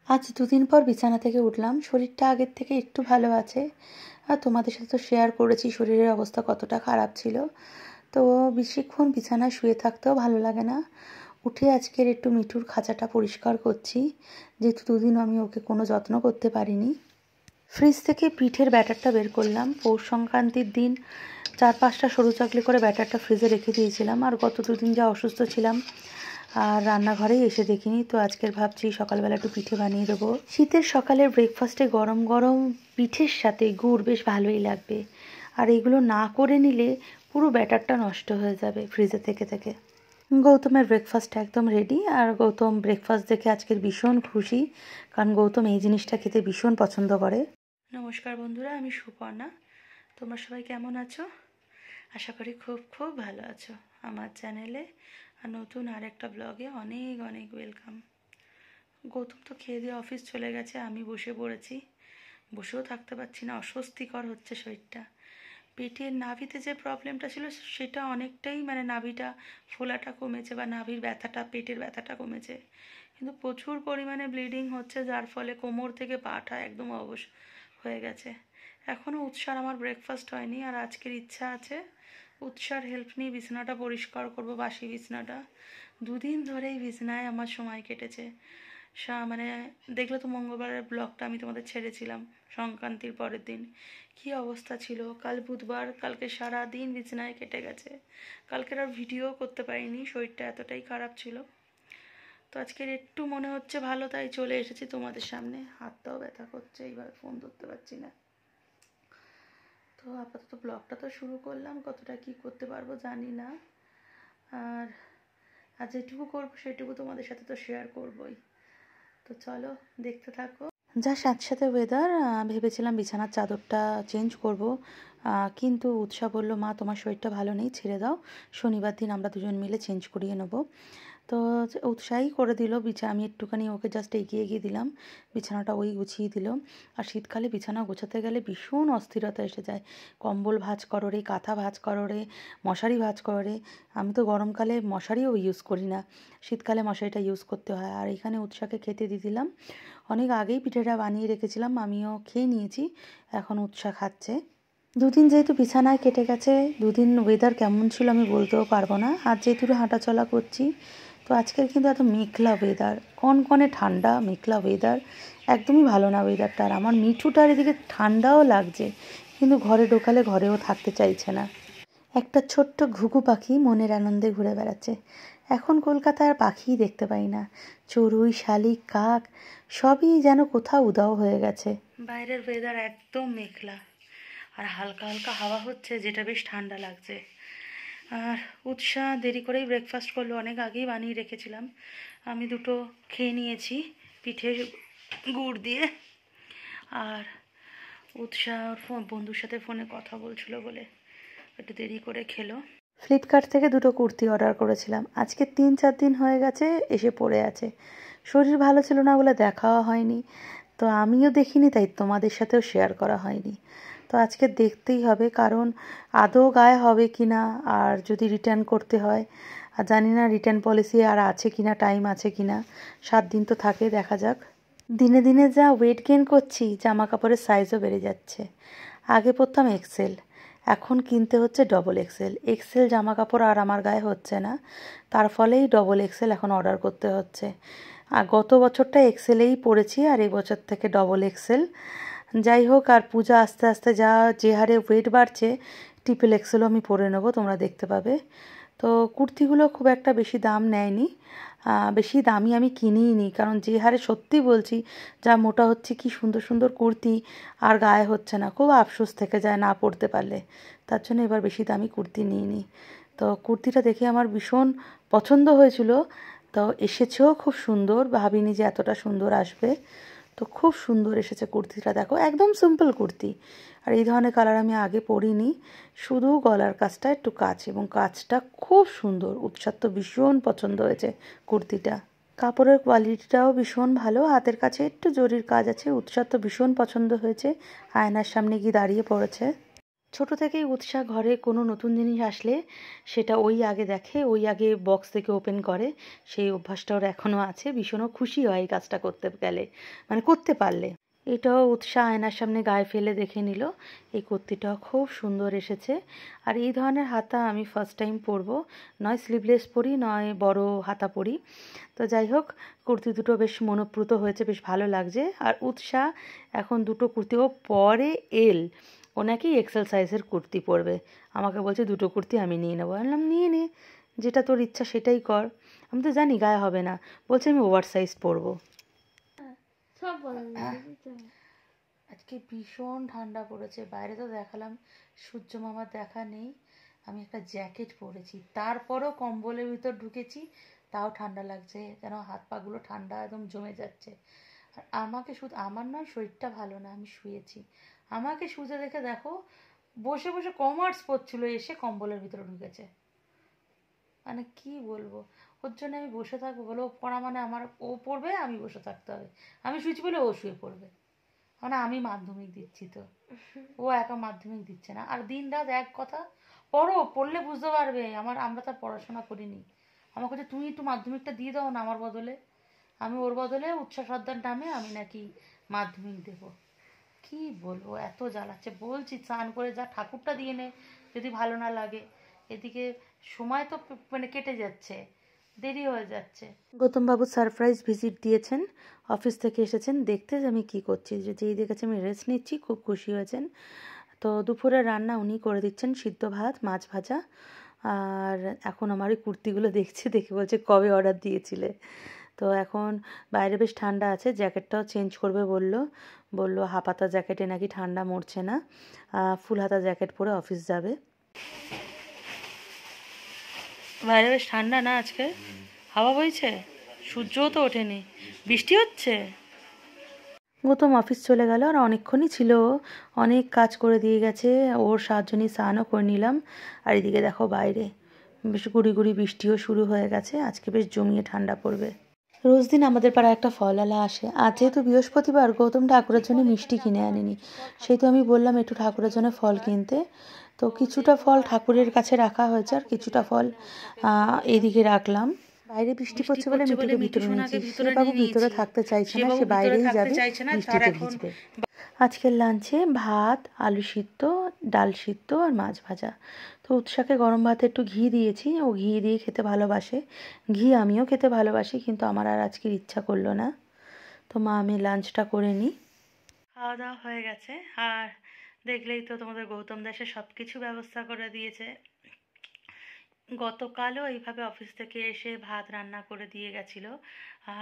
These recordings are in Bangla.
আজ দুদিন পর বিছানা থেকে উঠলাম। শরীরটা আগের থেকে একটু ভালো আছে। আর তোমাদের সাথে তো শেয়ার করেছি শরীরের অবস্থা কতটা খারাপ ছিল। তো বেশিক্ষণ বিছানায় শুয়ে থাকতেও ভালো লাগে না। উঠে আজকের একটু মিঠুর খাঁচাটা পরিষ্কার করছি, যেহেতু দুদিন আমি ওকে কোনো যত্ন করতে পারিনি। ফ্রিজ থেকে পিঠের ব্যাটারটা বের করলাম। পৌষ সংক্রান্তির দিন 4-5টা সরু চাকলি করে ব্যাটারটা ফ্রিজে রেখে দিয়েছিলাম। আর গত দুদিন যা অসুস্থ ছিলাম আর রান্নাঘরেই এসে দেখিনি, তো আজকের ভাবছি সকালবেলা একটু পিঠে বানিয়ে দেবো। শীতের সকালের ব্রেকফাস্টে গরম গরম পিঠের সাথে গুড় বেশ ভালোই লাগবে। আর এগুলো না করে নিলে পুরো ব্যাটারটা নষ্ট হয়ে যাবে ফ্রিজে থেকে থেকে। গৌতমের ব্রেকফাস্ট একদম রেডি। আর গৌতম ব্রেকফাস্ট দেখে আজকের ভীষণ খুশি, কারণ গৌতম এই জিনিসটা খেতে ভীষণ পছন্দ করে। নমস্কার বন্ধুরা, আমি সুপর্ণা। তোমরা সবাই কেমন আছো? আশা করি খুব খুব ভালো আছো। আমার চ্যানেলে আর নতুন আরেকটা ব্লগে অনেক অনেক ওয়েলকাম। গৌতম তো খেয়ে দিয়ে অফিস চলে গেছে, আমি বসে পড়েছি। বসেও থাকতে পারছি না, অস্বস্তিকর হচ্ছে শরীরটা। পেটের নাভিতে যে প্রবলেমটা ছিল সেটা অনেকটাই, মানে নাভিটা ফোলাটা কমেছে বা নাভির ব্যথাটা, পেটের ব্যথাটা কমেছে, কিন্তু প্রচুর পরিমাণে ব্লিডিং হচ্ছে, যার ফলে কোমর থেকে পাটা একদম অবশ হয়ে গেছে। এখনও উৎসার আমার ব্রেকফাস্ট হয়নি। আর আজকের ইচ্ছা আছে উৎসার হেল্প নিয়ে বিছানাটা পরিষ্কার করব, বাসি বিছানাটা। দুদিন ধরেই বিছানায় আমার সময় কেটেছে। মানে দেখলে তো মঙ্গলবারের ব্লগটা আমি তোমাদের ছেড়েছিলাম সংক্রান্তির পরের দিন, কি অবস্থা ছিল। কাল বুধবার, কালকে সারা দিন বিছানায় কেটে গেছে। কালকের আর ভিডিও করতে পারিনি, শরীরটা এতটাই খারাপ ছিল। তো আজকের একটু মনে হচ্ছে ভালো, তাই চলে এসেছি তোমাদের সামনে। হাতটাও ব্যথা করছে, এইভাবে ফোন ধরতে পারছি না। তো আপাতত ব্লগটা তো শুরু করলাম, কতটা কি করতে পারবো জানি না। আর যেটুকু করবো সেটুকু তোমাদের সাথে তো শেয়ার করবোই। তো চলো দেখতে থাকো। যা সাথে ওয়েদার, ভেবেছিলাম বিছানার চাদরটা চেঞ্জ করব, কিন্তু উৎসাহ বলল, মা তোমার শরীরটা ভালো নেই, ছেড়ে দাও, শনিবার দিন আমরা দুজন মিলে চেঞ্জ করিয়ে নেব। তো উৎসাহই করে দিল। আমি একটুখানি ওকে জাস্ট এগিয়ে দিলাম, বিছানাটা ওই গুছিয়ে দিল। আর শীতকালে বিছানা গোছাতে গেলে ভীষণ অস্থিরতা এসে যায়। কম্বল ভাঁজ করো রে, কাঁথা ভাঁজ করো রে, মশারি ভাঁজ করো রে। আমি তো গরমকালে মশারিও ইউজ করি না, শীতকালে মশারিটা ইউজ করতে হয়। আর এখানে উৎসাহকে খেতে দিয়ে দিলাম। অনেক আগেই পিঠেটা বানিয়ে রেখেছিলাম, আমিও খেয়ে নিয়েছি, এখন উৎসাহ খাচ্ছে। দুদিন যেহেতু বিছানায় কেটে গেছে, দুদিন ওয়েদার কেমন ছিল আমি বলতেও পারবো না। আর যেহেতু হাঁটাচলা করছি, তো আজকের কিন্তু এত মেঘলা ওয়েদার, কনকনে ঠান্ডা মেঘলা ওয়েদার, একদমই ভালো না ওয়েদারটা। আর আমার মিঠুটার এদিকে ঠান্ডাও লাগছে, কিন্তু ঘরে ঢোকালে ঘরেও থাকতে চাইছে না। একটা ছোট্ট ঘুঘু পাখি মনের আনন্দে ঘুরে বেড়াচ্ছে। এখন কলকাতায় আর পাখিই দেখতে পাই না, চড়ুই, শালিক, কাক সবই যেন কোথাও উধাও হয়ে গেছে। বাইরের ওয়েদার একদম মেঘলা, আর হালকা হালকা হাওয়া হচ্ছে, যেটা বেশ ঠান্ডা লাগছে। আর উৎসাহ দেরি করেই ব্রেকফাস্ট করলো, অনেক আগেই বানিয়ে রেখেছিলাম। আমি দুটো খেয়ে নিয়েছি পিঠের গুড় দিয়ে। আর উৎসাহ বন্ধুর সাথে ফোনে কথা বলছিল বলে একটু দেরি করে খেলো। ফ্লিপকার্ট থেকে দুটো কুর্তি অর্ডার করেছিলাম, আজকে 3-4 দিন হয়ে গেছে এসে পড়ে আছে। শরীর ভালো ছিল না বলে দেখাও হয়নি, তো আমিও দেখিনি, তাই তোমাদের সাথেও শেয়ার করা হয়নি। তো আজকে দেখতেই হবে, কারণ আদৌ গায়ে হবে কি না, আর যদি রিটার্ন করতে হয়, আর জানি না রিটার্ন পলিসি আর আছে কি না, টাইম আছে কি না। 7 দিন তো থাকে, দেখা যাক। দিনে দিনে যা ওয়েট গেইন করছি, জামা কাপড়ের সাইজও বেড়ে যাচ্ছে। আগে পরতাম এক্সেল, এখন কিনতে হচ্ছে ডবল এক্সেল। এক্সেল জামা কাপড় আর আমার গায়ে হচ্ছে না, তার ফলেই ডবল এক্সেল এখন অর্ডার করতে হচ্ছে। আর গত বছরটা এক্সেলেই পরেছি, আর এই বছর থেকে ডবল এক্সেল। যাই হোক, আর পূজা আস্তে আস্তে যে হারে ওয়েট বাড়ছে, ট্রিপল এক্সেলও আমি পরে নেবো, তোমরা দেখতে পাবে। তো কুর্তিগুলো খুব একটা বেশি দাম নেয়নি, বেশি দামি আমি কিনিই নি, কারণ যে হারে সত্যি বলছি যা মোটা হচ্ছে, কি সুন্দর সুন্দর কুর্তি আর গায়ে হচ্ছে না, খুব আফসোস থেকে যায় না পরতে পারলে। তার জন্য এবার বেশি দামি কুর্তি নিইনি। তো কুর্তিটা দেখে আমার ভীষণ পছন্দ হয়েছিল, তো এসেছেও খুব সুন্দর, ভাবিনি যে এতটা সুন্দর আসবে। তো খুব সুন্দর এসেছে কুর্তিটা, দেখো একদম সিম্পল কুর্তি। আর এই ধরনের কালার আমি আগে পরিনি, শুধু গলার কাজটা একটু কাজ, এবং কাজটা খুব সুন্দর। উৎসাহ তো ভীষণ পছন্দ হয়েছে কুর্তিটা। কাপড়ের কোয়ালিটিটাও ভীষণ ভালো, হাতের কাছে একটু জরির কাজ আছে। উৎসাহ তো ভীষণ পছন্দ হয়েছে, আয়নার সামনে গিয়ে দাঁড়িয়ে পড়েছে। ছোট থেকেই উৎসাহ ঘরে কোনো নতুন জিনিস আসলে সেটা ওই আগে দেখে, ওই আগে বক্স থেকে ওপেন করে। সেই অভ্যাসটা ওর এখনও আছে। ভীষণও খুশি হয় এই কাজটা করতে গেলে, মানে করতে পারলে। এটাও উৎসাহ আয়নার সামনে গায়ে ফেলে দেখে নিল। এই কুর্তিটাও খুব সুন্দর এসেছে। আর এই ধরনের হাতা আমি ফার্স্ট টাইম পরবো, নয় স্লিভলেস পরি নয় বড় হাতা পরি। তো যাই হোক, কুর্তি দুটো বেশ মনোপ্রুত হয়েছে, বেশ ভালো লাগছে। আর উৎসাহ এখন দুটো কুর্তি ও পরে এল, ও নাকি এক্সেল সাইজের কুর্তি পরবে। আমাকে বলছে দুটো কুর্তি আমি নিয়ে নেবো। বললাম নিয়ে নে, যেটা তোর ইচ্ছা সেটাই কর। আমি তো জানি গায়ে হবে না, বলছে আমি ওভার সাইজ পরবো। আজকে ভীষণ ঠান্ডা পড়েছে, বাইরে তো দেখালাম সূর্য মামার দেখা নেই। আমি একটা জ্যাকেট পরেছি, তারপরও কম্বলের ভিতর ঢুকেছি, তাও ঠান্ডা লাগছে, যেন হাত পাগুলো ঠান্ডা একদম জমে যাচ্ছে। আর আমাকে শুধু আমার নয়, শরীরটা ভালো না, আমি শুয়েছি। আমাকে শুতে দেখে দেখো বসে বসে কমার্স পড়ছিল, এসে কম্বলের ভিতরে ঢুকেছে। মানে কি বলবো, ওর জন্য আমি বসে থাকবো বলে, ও পড়া মানে আমার, ও পড়বে আমি বসে থাকতে হবে। আমি শুয়েছি বলে ও শুয়ে পড়বে। মানে আমি মাধ্যমিক দিচ্ছি তো, ও একা মাধ্যমিক দিচ্ছে না। আর দিন রাত এক কথা, পড়ো, পড়লে বুঝতে পারবে। আমরা তো পড়াশোনা করিনি। আমার কাছে তুমি একটু মাধ্যমিকটা দিয়ে দাও না আমার বদলে। আমি ওর বদলে উচ্ছ্বাস সর্দার নামে আমি নাকি মাধ্যমিক দেব। কি বলবো, এত জ্বালাচ্ছে। বলছি স্নান করে যা ঠাকুরটা দিয়ে নে, যদি ভালো না লাগে। এদিকে সময় তো মানে কেটে যাচ্ছে, দেরি হয়ে যাচ্ছে। গৌতমবাবু সারপ্রাইজ ভিজিট দিয়েছেন, অফিস থেকে এসেছেন দেখতে যে আমি কী করছি। যেই দেখেছে আমি রেস্ট নিচ্ছি, খুব খুশি হয়েছেন। তো দুপুরের রান্না উনি করে দিচ্ছেন, সিদ্ধ ভাত, মাছ ভাজা। আর এখন আমার ওই কুর্তিগুলো দেখছে, দেখে বলছে কবে অর্ডার দিয়েছিলে। তো এখন বাইরে বেশ ঠান্ডা আছে, জ্যাকেটটাও চেঞ্জ করবে বললো হাফ হাতা জ্যাকেটে নাকি ঠান্ডা মরছে না, ফুল হাতা জ্যাকেট পরে অফিস যাবে। বাইরে বেশ ঠান্ডা না আজকে, হাওয়া বইছে, সূর্যও তো ওঠেনি, বৃষ্টি হচ্ছে। গৌতম অফিস চলে গেল, আর অনেকক্ষণই ছিল, অনেক কাজ করে দিয়ে গেছে। ওর সাহায্য নিয়ে স্নানও করে নিলাম। আর এদিকে দেখো বাইরে বেশ গুড়ি গুড়ি বৃষ্টিও শুরু হয়ে গেছে। আজকে বেশ জমিয়ে ঠান্ডা পড়বে। রোজ দিন আমাদের পাড়ায় একটা ফলওয়ালা আসে। আজ যেহেতু বৃহস্পতিবার, গৌতম ঠাকুরের জন্য মিষ্টি কিনে আনেনি, সেই তো আমি বললাম একটু ঠাকুরের জন্য ফল কিনতে। তো কিছুটা ফল ঠাকুরের কাছে রাখা হয়েছে, আর কিছুটা ফল এইদিকে রাখলাম। বাইরে বৃষ্টি পড়ছে বলে মিঠুকে ভিতরে নিয়েছি। সে বাবু ভিতরে থাকতে চাইছে না, সে বাইরেই যাবে, বৃষ্টিতে ভিজবে। আজকের লাঞ্চে ভাত, আলু সিদ্ধ, ডাল সিদ্ধ আর মাছ ভাজা। তো উৎসাকে গরম ভাতে একটু ঘি দিয়েছি, ও ঘি দিয়ে খেতে ভালোবাসে। ঘি আমিও খেতে ভালোবাসি, কিন্তু আমার আর আজকের ইচ্ছা করলো না। তো মা আমি লাঞ্চটা করে নিই। খাওয়া দাওয়া হয়ে গেছে, আর দেখলেই তো তোমাদের গৌতম দাসের সব কিছু ব্যবস্থা করে দিয়েছে। গতকালও এইভাবে অফিস থেকে এসে ভাত রান্না করে দিয়ে গেছিলো।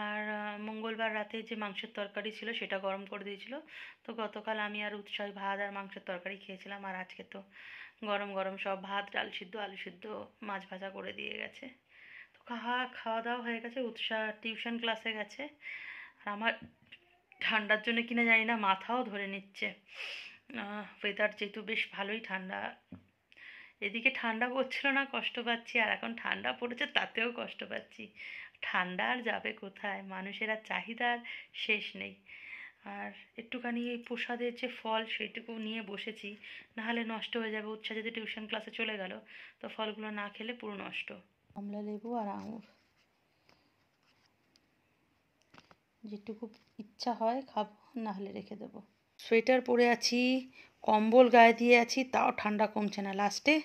আর মঙ্গলবার রাতে যে মাংসের তরকারি ছিল সেটা গরম করে দিয়েছিল। তো গতকাল আমি আর উৎসাহ ভাত আর মাংসের তরকারি খেয়েছিলাম, আর আজকে তো গরম গরম সব ভাত, ডাল সিদ্ধ, আলু সিদ্ধ, মাছ ভাজা করে দিয়ে গেছে। তো খাওয়া দাওয়া হয়ে গেছে। উৎসাহ টিউশন ক্লাসে গেছে। আর আমার ঠান্ডার জন্য কিনা জানি না মাথাও ধরে নিচ্ছে। ওয়েদার যেহেতু বেশ ভালোই ঠান্ডা, এদিকে ঠান্ডা পড়ছিল না কষ্ট পাচ্ছি, আর এখন ঠান্ডা পড়েছে তাতেও কষ্ট পাচ্ছি। ঠান্ডা আর যাবে কোথায়, মানুষের আর চাহিদার শেষ নেই। আর একটুখানি এই প্রসাদের যে ফল সেইটুকু নিয়ে বসেছি, নাহলে নষ্ট হয়ে যাবে। উৎসাহ যদি টিউশন ক্লাসে চলে গেল, তো ফলগুলো না খেলে পুরো নষ্ট। কমলা লেবু আর আঙুর, যেটুকু ইচ্ছা হয় খাবো, নাহলে রেখে দেবো। সোয়েটার পরে আছি, কম্বল গায়ে দিয়ে আছি, তাও ঠান্ডা কমছে না। লাস্টে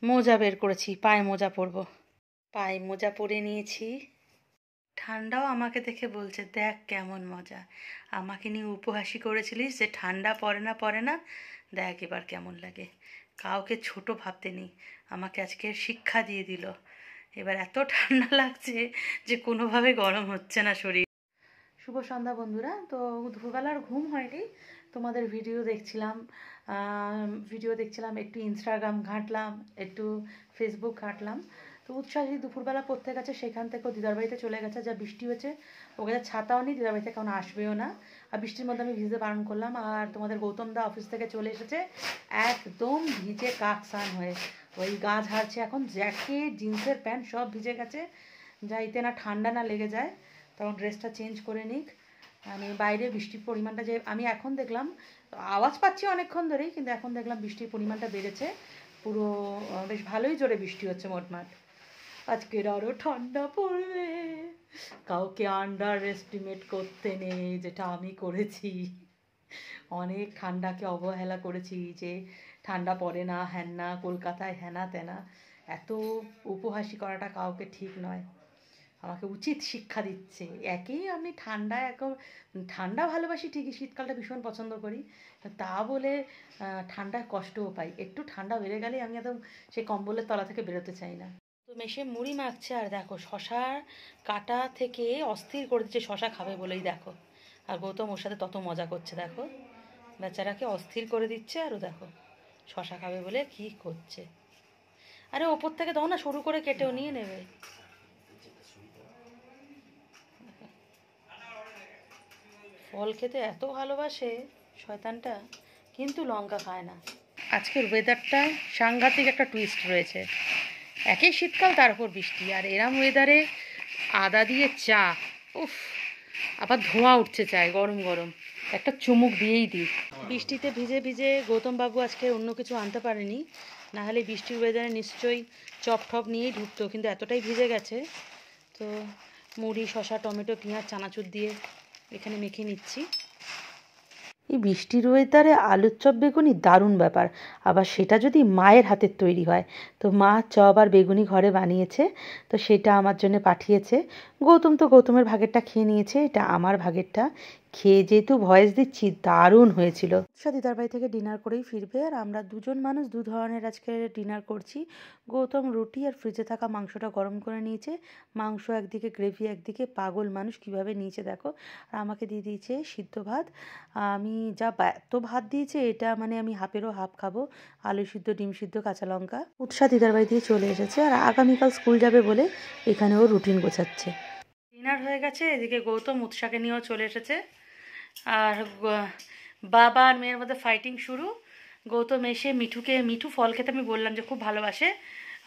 মোজা বের করেছি, পায়ে মোজা পরবো। পায়ে মোজা পরে নিয়েছি। ঠান্ডাও আমাকে দেখে বলছে দেখ কেমন মজা, আমাকে নিয়ে উপহাসি করেছিলিস যে ঠান্ডা পড়ে না, দেখ এবার কেমন লাগে। কাউকে ছোট ভাবতে নেই, আমাকে আজকে শিক্ষা দিয়ে দিল। এবার এত ঠান্ডা লাগছে যে কোনোভাবে গরম হচ্ছে না শরীর। শুভ সন্ধ্যা বন্ধুরা। তো দুপুরবেলার ঘুম হয়নি, তোমাদের ভিডিও দেখছিলাম, একটু ইনস্টাগ্রাম ঘাঁটলাম, একটু ফেসবুক ঘাঁটলাম। তো উৎসাহী দুপুরবেলা পড়তে গেছে, সেখান থেকে ও দিদার বাড়িতে চলে গেছে। যা বৃষ্টি হয়েছে, ওকে যা ছাতাও নেই, দিদার বাড়িতে কেমন আসবেও না। আর বৃষ্টির মধ্যে আমি ভিজতে বারণ করলাম। আর তোমাদের গৌতম দা অফিস থেকে চলে এসেছে একদম ভিজে কাকসান হয়ে, ওই গা ঝাড়ছে এখন, জ্যাকেট জিন্সের প্যান্ট সব ভিজে গেছে। যাইতে না ঠান্ডা না লেগে যায়, তখন ড্রেসটা চেঞ্জ করে নিক। মানে বাইরে বৃষ্টির পরিমাণটা যে আমি এখন দেখলাম, আওয়াজ পাচ্ছি অনেকক্ষণ ধরেই, কিন্তু এখন দেখলাম বৃষ্টির পরিমাণটা বেড়েছে পুরো। বেশ ভালোই জোরে বৃষ্টি হচ্ছে মোটমাট। আজকের আরও ঠান্ডা পড়বে, কাউকে আন্ডার এস্টিমেট করতে নেই, যেটা আমি করেছি। অনেক ঠান্ডাকে অবহেলা করেছি যে ঠান্ডা পড়ে না, হ্যান না, কলকাতায় হ্যানা ত্যানা, এত উপহাসী করাটা কাউকে ঠিক নয়। আমাকে উচিত শিক্ষা দিচ্ছে। একেই আমি ঠান্ডা ঠান্ডা ভালোবাসি ঠিকই, শীতকালটা ভীষণ পছন্দ করি, তা বলে ঠান্ডায় কষ্টও পাই। একটু ঠান্ডা বেড়ে গেলেই আমি একদম সেই কম্বলের তলা থেকে বেরোতে চাই না। তো মেশে মুড়ি মাখছে, আর দেখো শশার কাটা থেকে অস্থির করে দিচ্ছে শশা খাবে বলেই, দেখো। আর গৌতম ওর সাথে তত মজা করছে, দেখো বেচারাকে অস্থির করে দিচ্ছে। আরও দেখো শশা খাবে বলে কি করছে। আরে ওপর থেকে দাও না, সরু করে কেটেও নিয়ে নেবে। ফল খেতে এত ভালোবাসে শয়তানটা, কিন্তু লঙ্কা খায় না। আজকের ওয়েদারটা সাংঘাতিক একটা টুইস্ট রয়েছে। একই শীতকাল, তার উপর বৃষ্টি, আর এরম ওয়েদারে আদা দিয়ে চা, উফ, আবার ধোঁয়া উঠছে চায় গরম গরম, একটা চুমুক দিয়েই দিই। বৃষ্টিতে ভিজে ভিজে গৌতমবাবু আজকে অন্য কিছু আনতে পারেনি, নাহলে বৃষ্টির ওয়েদারে নিশ্চয়ই চপ টপ নিয়েই ঢুকতো, কিন্তু এতটাই ভিজে গেছে। তো মুড়ি, শসা, টমেটো, পেঁয়াজ, চানাচুর দিয়ে এখানে মেখে নিচ্ছি। এই বৃষ্টির ওয়েদারে আলুর চপ বেগুনি দারুণ ব্যাপার, আবার সেটা যদি মায়ের হাতের তৈরি হয়। তো মা চপ আর বেগুনি ঘরে বানিয়েছে, তো সেটা আমার জন্য পাঠিয়েছে। গৌতম তো গৌতমের ভাগেরটা খেয়ে নিয়েছে, এটা আমার ভাগেরটা। খেয়ে যেহেতু ভয়েস দিচ্ছি, দারুণ হয়েছিল। দিদার বাড়ি থেকে ডিনার করেই ফিরবে, আর আমরা দুজন মানুষ দু ধরনের আজকে ডিনার করছি। গৌতম রুটি আর ফ্রিজে থাকা মাংসটা গরম করে নিয়েছে, মাংস একদিকে, গ্রেভি একদিকে, পাগল মানুষ কীভাবে নিয়েছে দেখো। আর আমাকে দিয়ে দিয়েছে সিদ্ধ ভাত। আমি যা এত ভাত দিয়েছে, এটা মানে আমি হাফেরও হাফ খাবো। আলু সিদ্ধ, ডিম সিদ্ধ, কাঁচা লঙ্কা। উৎসা দিদার বাড়ি দিয়ে চলে এসেছে, আর আগামীকাল স্কুল যাবে বলে এখানে ও রুটিন গোছাচ্ছে। ডিনার হয়ে গেছে, এদিকে গৌতম উৎসাকে নিয়েও চলে এসেছে, আর বাবা আর মেয়ের মধ্যে ফাইটিং শুরু। গৌতম এসে মিঠু ফল খেতে আমি বললাম যে খুব ভালোবাসে,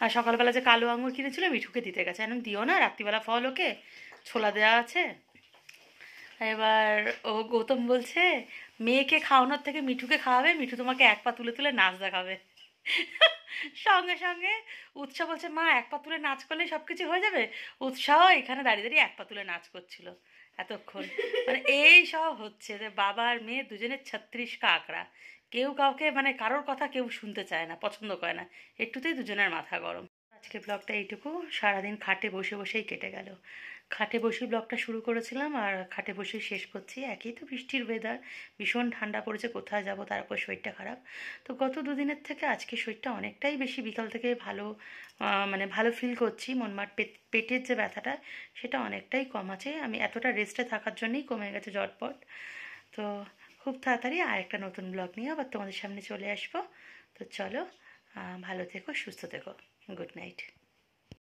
আর সকালবেলা যে কালো আঙুর কিনেছিল মিঠুকে দিতে গেছে, এখন দিও না, রাত্রিবেলা ফল ওকে, ছোলা দেওয়া আছে। এবার গৌতম বলছে মেয়েকে খাওয়ানোর থেকে মিঠুকে খাওয়াবে, মিঠু তোমাকে এক পা তুলে তুলে নাচ দেখাবে। সঙ্গে সঙ্গে উৎসাহ বলছে মা এক পা তুলে নাচ করলেই সব কিছু হয়ে যাবে। উৎসাহ এখানে দাঁড়িয়ে দাঁড়িয়ে এক পা তুলে নাচ করছিল এতক্ষণ। মানে এই সব হচ্ছে যে বাবা আর মেয়ে দুজনের 36 কাঁকড়া, কেউ কাউকে মানে কারোর কথা কেউ শুনতে চায় না, পছন্দ করে না, একটুতেই দুজনের মাথা গরম। আজকে ব্লগটা এইটুকু। সারাদিন খাটে বসে বসেই কেটে গেল। খাটে বসেই ব্লগটা শুরু করেছিলাম, আর খাটে বসেই শেষ করছি। একই তো বৃষ্টির ওয়েদার, ভীষণ ঠান্ডা পড়েছে, কোথায় যাব, তারপর শরীরটা খারাপ। তো গত দুদিনের থেকে আজকে শরীরটা অনেকটাই বেশি, বিকাল থেকে ভালো, মানে ভালো ফিল করছি। মনমাট পেটের যে ব্যথাটা সেটা অনেকটাই কম আছে। আমি এতটা রেস্টে থাকার জন্যই কমে গেছে জটপট। তো খুব তাড়াতাড়ি আরেকটা নতুন ব্লগ নিয়ে আবার তোমাদের সামনে চলে আসবো। তো চলো, ভালো থেকো, সুস্থ থেকো, গুড নাইট।